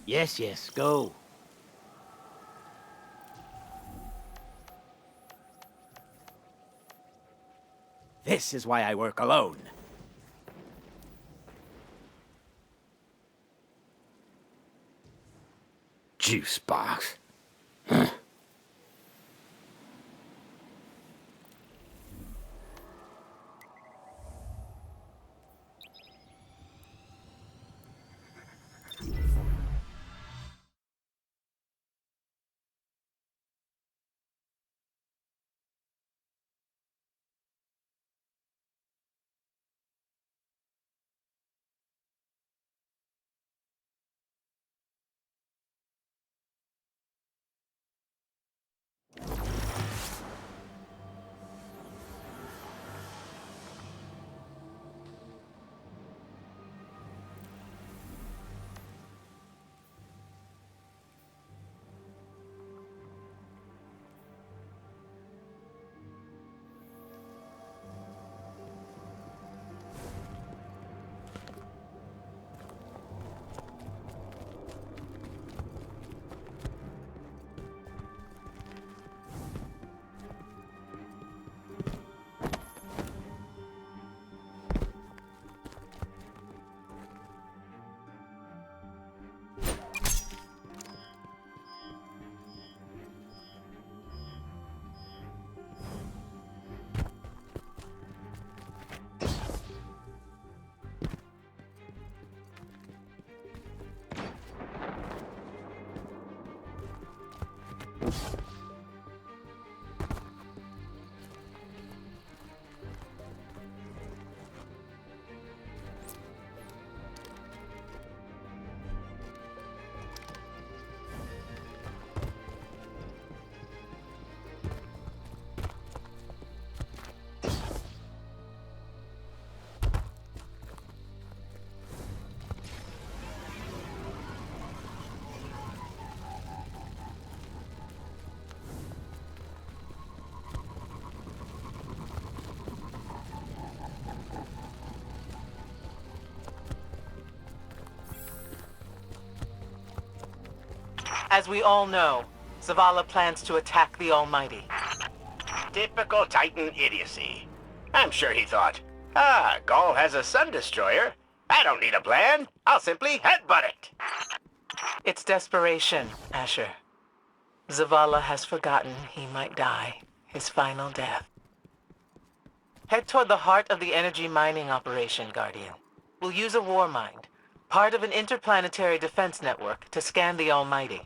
Yes, yes, go. This is why I work alone. Juice box. As we all know, Zavala plans to attack the Almighty. Typical Titan idiocy. I'm sure he thought, Gaul has a sun destroyer. I don't need a plan. I'll simply headbutt it. It's desperation, Asher. Zavala has forgotten he might die, his final death. Head toward the heart of the energy mining operation, Guardian. We'll use a Warmind, part of an interplanetary defense network, to scan the Almighty.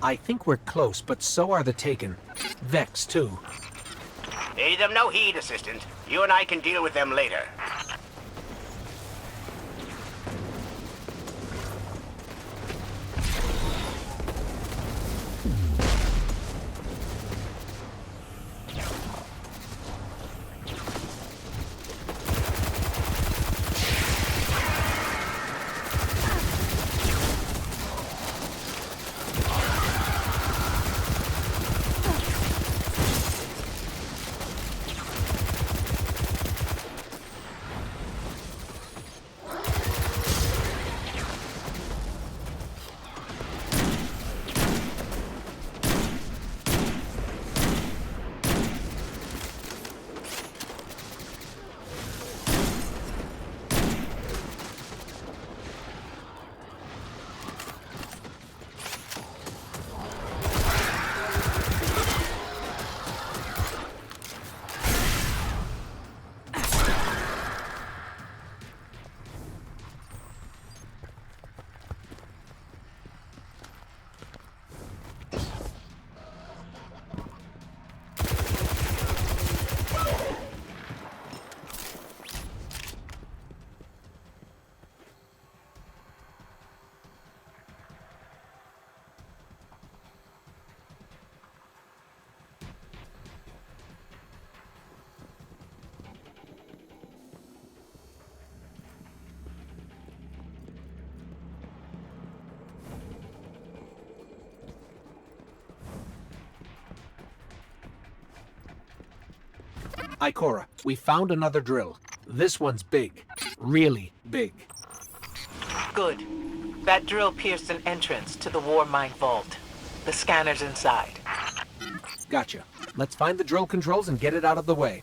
I think we're close, but so are the Taken. Vex, too. Pay them no heed, Assistant. You and I can deal with them later. Ikora, we found another drill. This one's big. Really big. Good. That drill pierced an entrance to the Warmind vault. The scanner's inside. Gotcha. Let's find the drill controls and get it out of the way.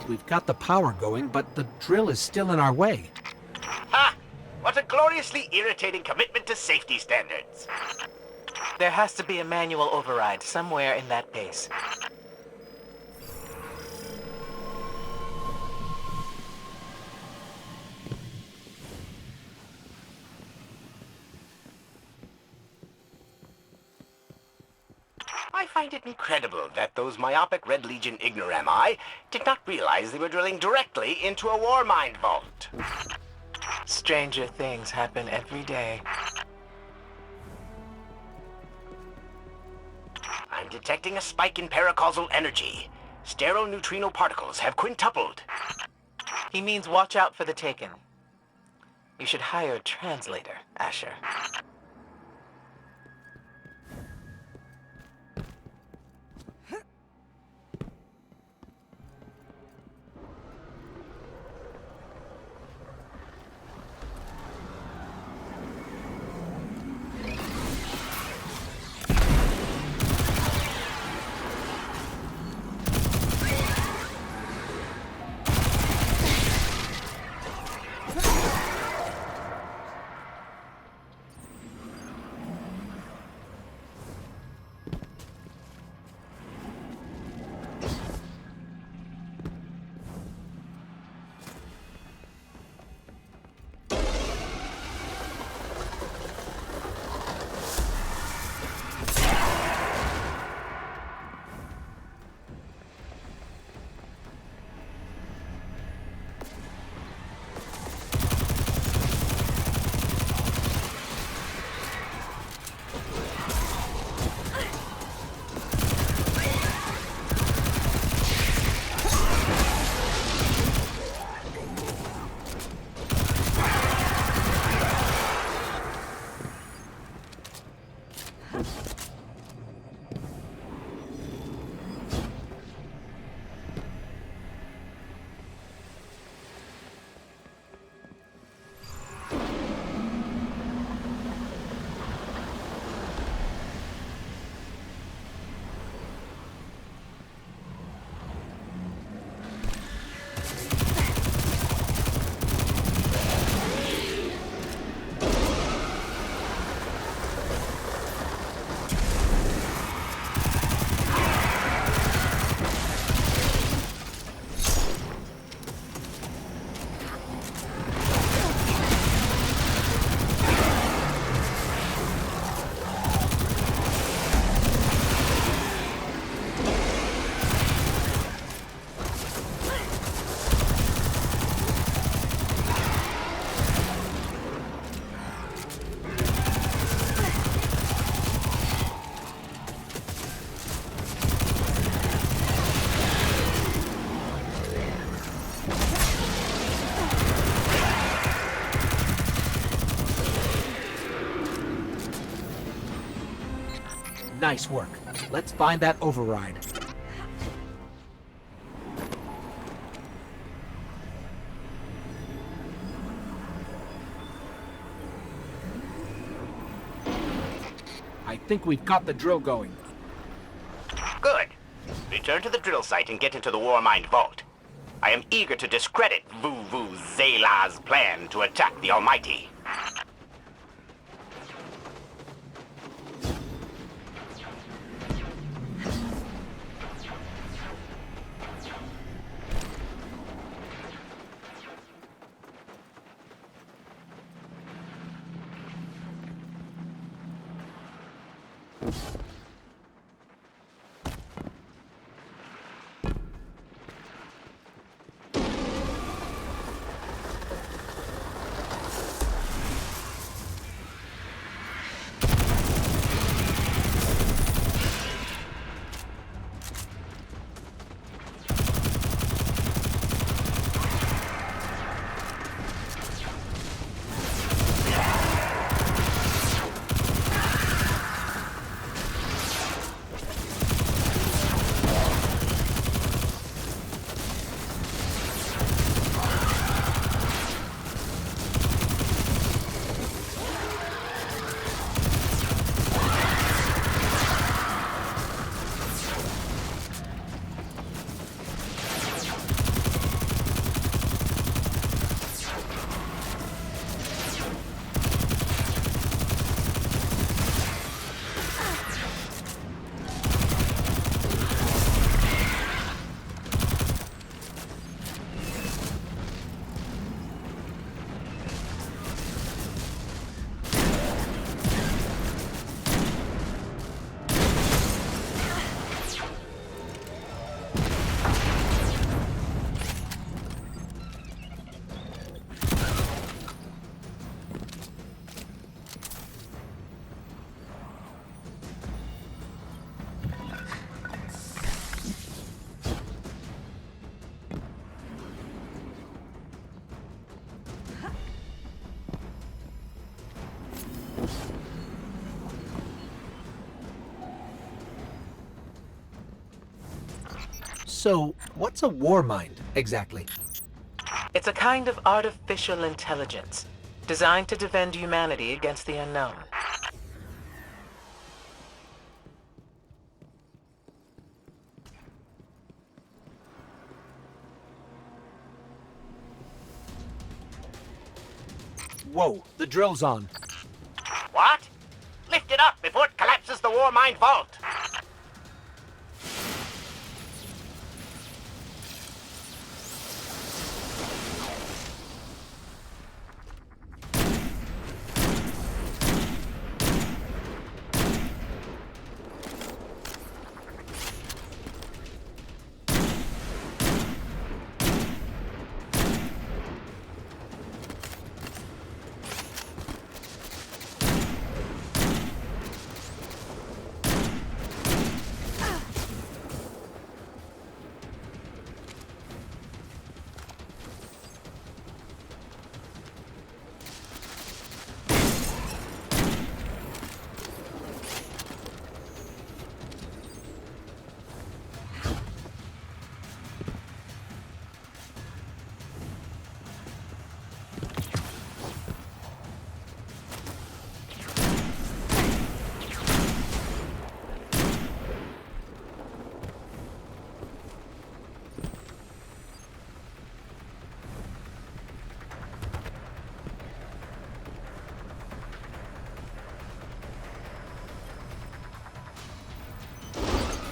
We've got the power going, but the drill is still in our way. Ha! What a gloriously irritating commitment to safety standards. There has to be a manual override somewhere in that base. I find it incredible that those myopic Red Legion ignorami did not realize they were drilling directly into a Warmind vault. Stranger things happen every day. I'm detecting a spike in paracausal energy. Stereoneutrino particles have quintupled. He means watch out for the Taken. You should hire a translator, Asher. Nice work. Let's find that override. I think we've got the drill going. Good. Return to the drill site and get into the Warmind vault. I am eager to discredit Vu Zela's plan to attack the Almighty. So, what's a Warmind, exactly? It's a kind of artificial intelligence, designed to defend humanity against the unknown. Whoa, the drill's on. What? Lift it up before it collapses the Warmind vault.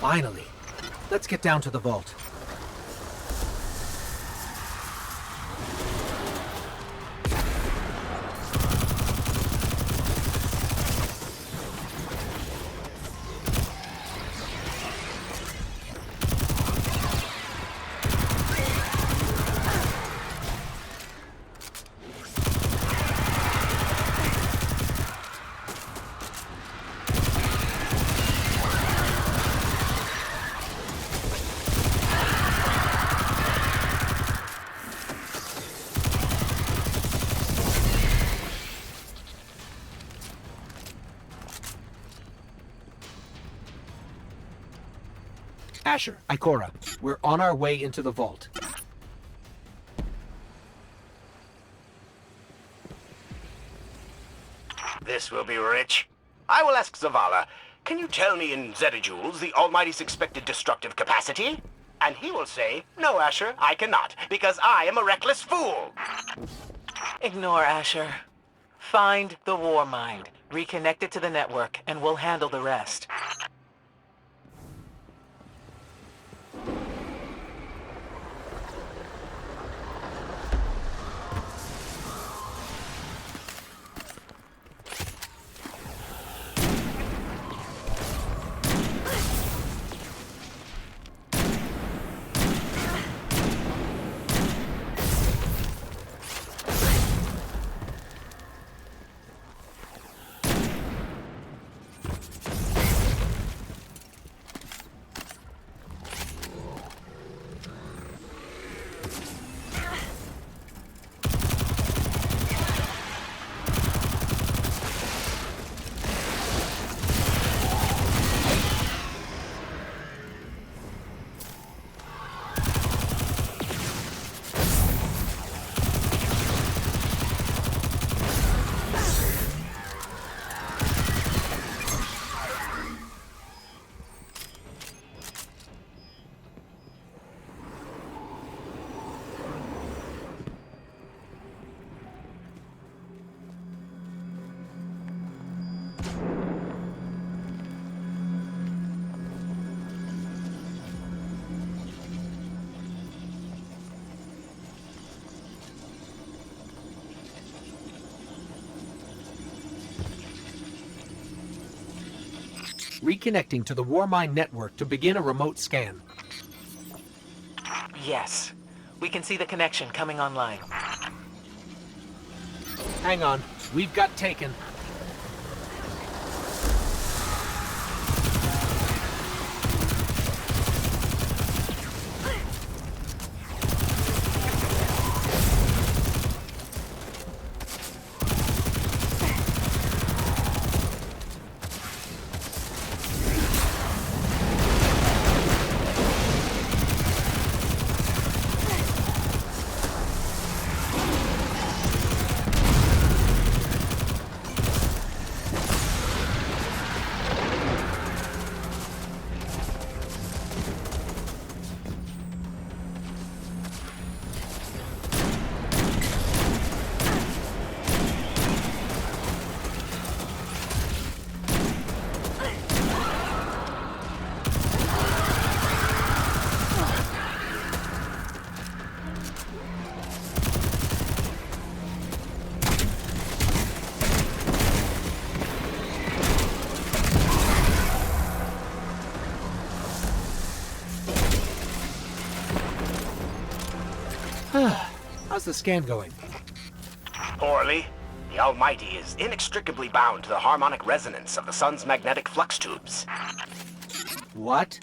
Finally. Let's get down to the vault. Asher, Ikora, we're on our way into the vault. This will be rich. I will ask Zavala, can you tell me in zettajoules the Almighty's expected destructive capacity? And he will say, no, Asher, I cannot, because I am a reckless fool. Ignore Asher. Find the Warmind, reconnect it to the network, and we'll handle the rest. Reconnecting to the Warmind network to begin a remote scan. Yes. We can see the connection coming online. Hang on, we've got taken. How's the scan going? Poorly. The Almighty is inextricably bound to the harmonic resonance of the sun's magnetic flux tubes. What?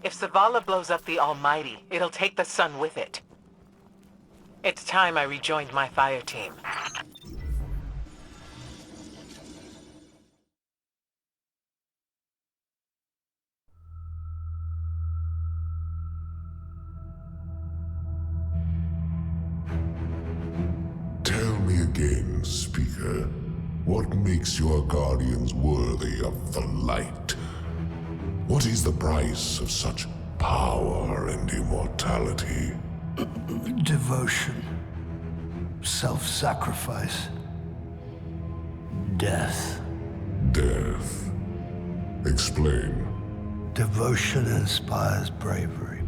If Zavala blows up the Almighty, it'll take the sun with it. It's time I rejoined my fire team. Tell me again, Speaker, what makes your guardians worthy of the light? What is the price of such power and immortality? Devotion. Self-sacrifice. Death. Death. Explain. Devotion inspires bravery.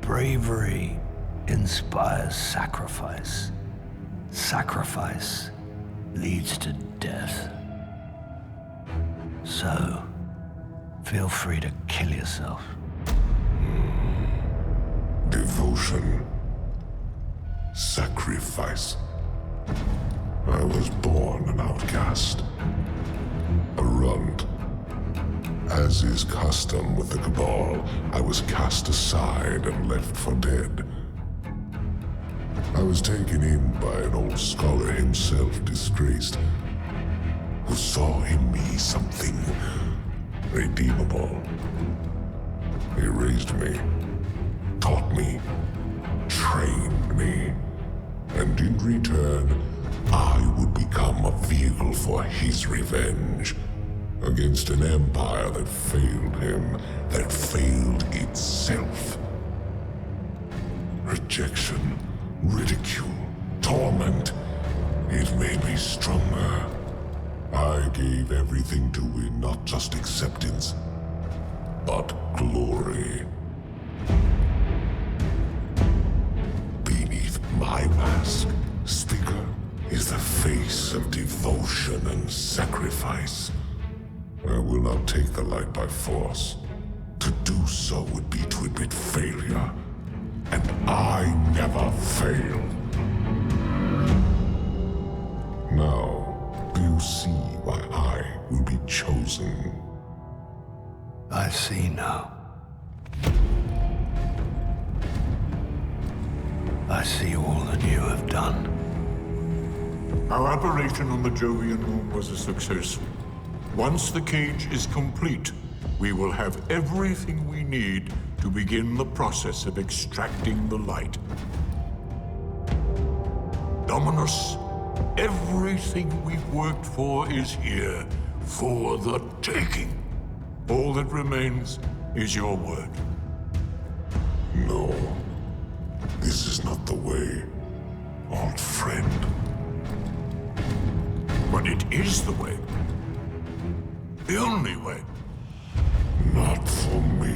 Bravery inspires sacrifice. Sacrifice leads to death. So, feel free to kill yourself. Devotion. Sacrifice. I was born an outcast. A runt. As is custom with the Cabal, I was cast aside and left for dead. I was taken in by an old scholar himself disgraced, who saw in me something redeemable. He raised me, taught me, trained me, and in return, I would become a vehicle for his revenge against an empire that failed him, that failed itself. Rejection, ridicule, torment. It made me stronger. I gave everything to win not just acceptance, but glory. Beneath my mask, Sticker is the face of devotion and sacrifice. I will not take the light by force. To do so would be to admit failure. And I never fail. Now, do you see why I will be chosen? I see now. I see all that you have done. Our operation on the Jovian moon was a success. Once the cage is complete, we will have everything we need to begin the process of extracting the light. Dominus, everything we've worked for is here, for the taking. All that remains is your word. No. This is not the way, old friend. But it is the way. The only way. Not for me.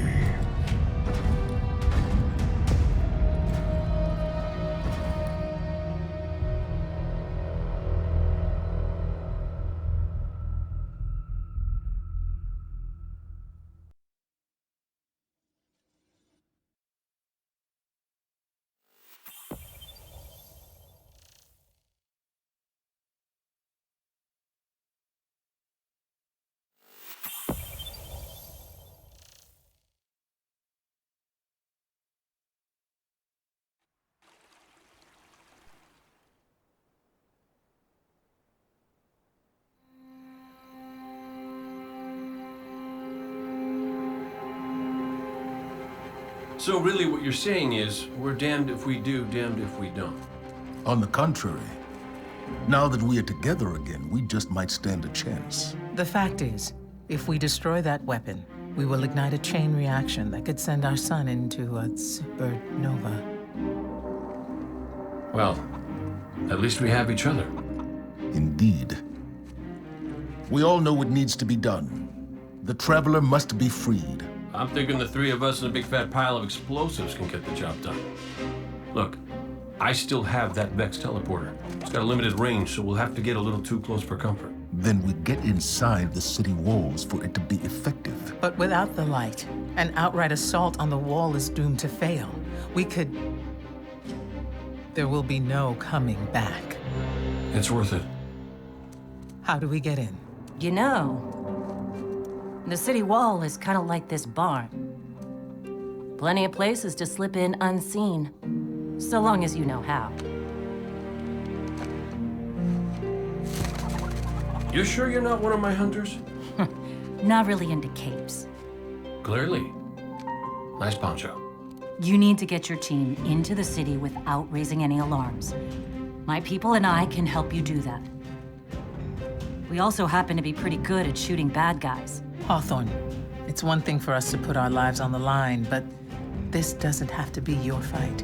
So really what you're saying is, we're damned if we do, damned if we don't. On the contrary, now that we are together again, we just might stand a chance. The fact is, if we destroy that weapon, we will ignite a chain reaction that could send our sun into a supernova. Well, at least we have each other. Indeed. We all know what needs to be done. The Traveler must be freed. I'm thinking the three of us and a big fat pile of explosives can get the job done. Look, I still have that Vex teleporter. It's got a limited range, so we'll have to get a little too close for comfort. Then we get inside the city walls for it to be effective. But without the light, an outright assault on the wall is doomed to fail. We could... There will be no coming back. It's worth it. How do we get in? You know, the city wall is kind of like this barn. Plenty of places to slip in unseen, so long as you know how. You sure you're not one of my hunters? Not really into capes. Clearly. Nice poncho. You need to get your team into the city without raising any alarms. My people and I can help you do that. We also happen to be pretty good at shooting bad guys. Hawthorne, it's one thing for us to put our lives on the line, but this doesn't have to be your fight.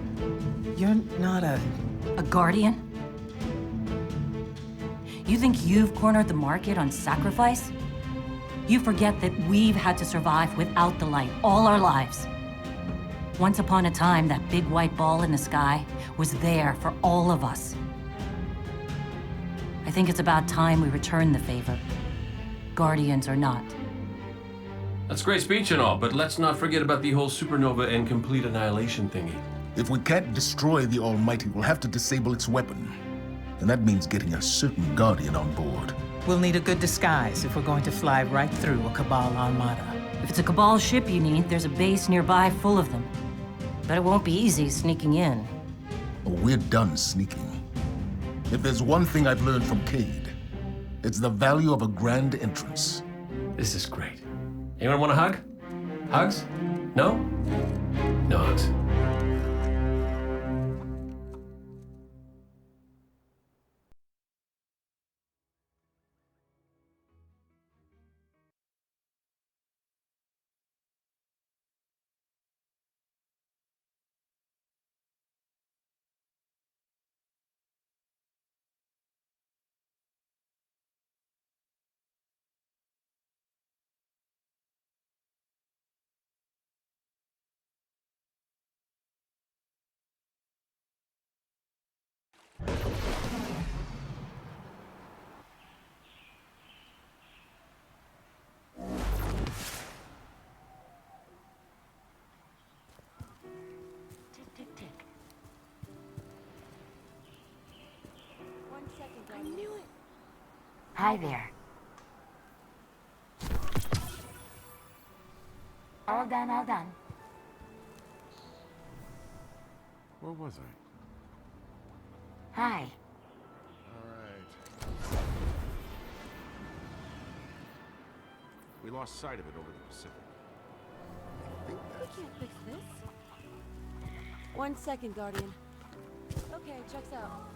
You're not a guardian? You think you've cornered the market on sacrifice? You forget that we've had to survive without the light all our lives. Once upon a time, that big white ball in the sky was there for all of us. I think it's about time we return the favor, guardians or not. That's great speech and all, but let's not forget about the whole supernova and complete annihilation thingy. If we can't destroy the Almighty, we'll have to disable its weapon. And that means getting a certain Guardian on board. We'll need a good disguise if we're going to fly right through a Cabal armada. If it's a Cabal ship you need, there's a base nearby full of them. But it won't be easy sneaking in. Oh, we're done sneaking. If there's one thing I've learned from Cade, it's the value of a grand entrance. This is great. Anyone want a hug? Hugs? No? Not. Tick, tick, tick. I knew it! Hi there. All done, all done. Where was I? Hi. Alright. We lost sight of it over the Pacific. I think We that's... can't fix this. 1 second, Guardian. Okay, checks out.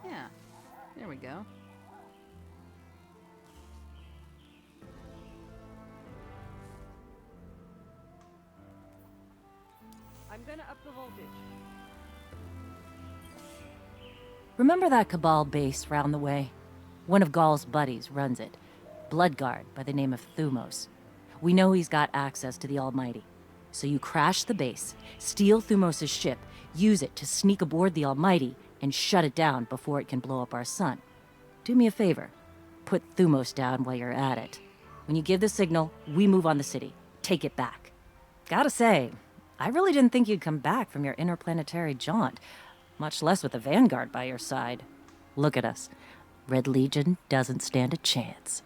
Yeah, there we go. I'm gonna up the voltage. Remember that Cabal base round the way? One of Gaul's buddies runs it. Bloodguard by the name of Thumos. We know he's got access to the Almighty. So you crash the base, steal Thumos' ship, use it to sneak aboard the Almighty, and shut it down before it can blow up our sun. Do me a favor. Put Thumos down while you're at it. When you give the signal, we move on the city. Take it back. Gotta say, I really didn't think you'd come back from your interplanetary jaunt, much less with the Vanguard by your side. Look at us. Red Legion doesn't stand a chance.